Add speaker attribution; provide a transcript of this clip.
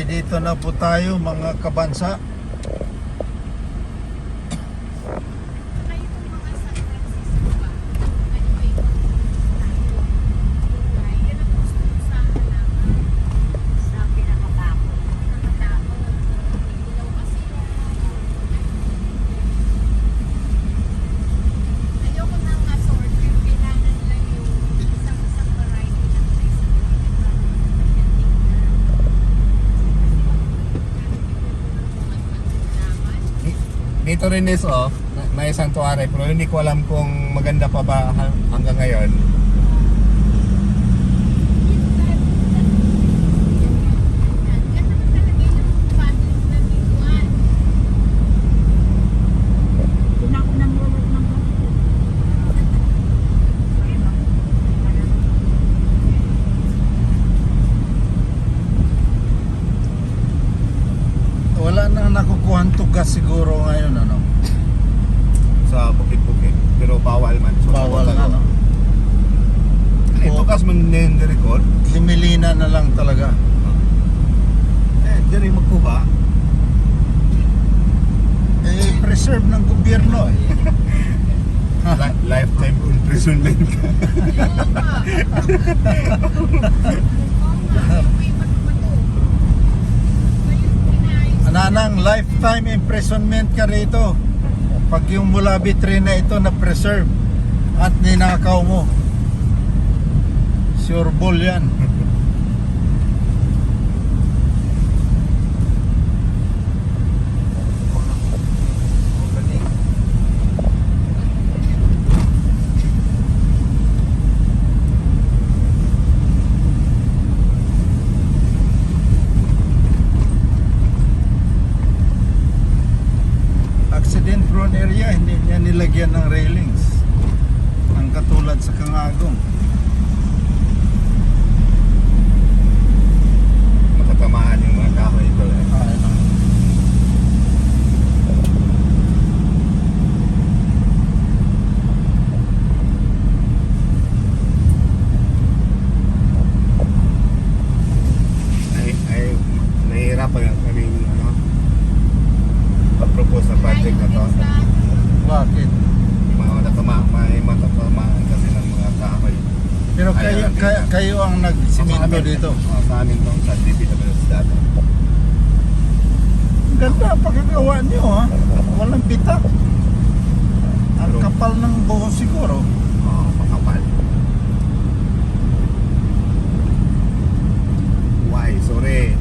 Speaker 1: dito na po tayo mga kabansa.
Speaker 2: Kayo po mga San Francisco ba? Ano ba yung tayo? Dubai? Yan ang gusto ko sa halaman.
Speaker 3: Sa pinakabako.
Speaker 2: Nakatapon. Ilaw kasi ayoko nang short trip. Kailangan lang yung isang variety ng place na
Speaker 4: Dito rin is may santuary pero hindi ko alam kung maganda pa ba hanggang ngayon.
Speaker 3: Doon ako namulot ng gusto. Ayun o.
Speaker 1: Wala nang nakukuhan tugas siguro ngayon, ano?
Speaker 4: Sa bukid-bukid pero bawal man. So,
Speaker 1: Bawal na, no?
Speaker 4: Ito kas man din record.
Speaker 1: Himilina na lang talaga.
Speaker 4: Diri magkuha.
Speaker 1: Preserve ng gobyerno eh.
Speaker 4: Lifetime imprisonment ka.
Speaker 1: Ananang lifetime imprisonment ka rito. Pag yung Mulabi tree na ito na preserve at ninakaw mo. Sure ball yan. Accident prone area, hindi niya nilagyan ng railings. Ang katulad sa Kangagong.
Speaker 4: Matatamaan yung mga kahoy ito.
Speaker 1: Ayun.
Speaker 4: Ay nahihirapan kami pag-propose na project na to.
Speaker 1: Bakit?
Speaker 4: May matatamaan kasi ng mga kahoy.
Speaker 1: Pero kayo,
Speaker 4: Ayaw lang dito.
Speaker 1: kayo ang nagsimento dito.
Speaker 4: Sa amin to, sa DPWS dati.
Speaker 1: Ganda ang pagkagawa niyo, ha. Walang bitak. Ang
Speaker 4: Pero-
Speaker 1: kapal ng buhos siguro.
Speaker 4: Makapal. Why? Sorry.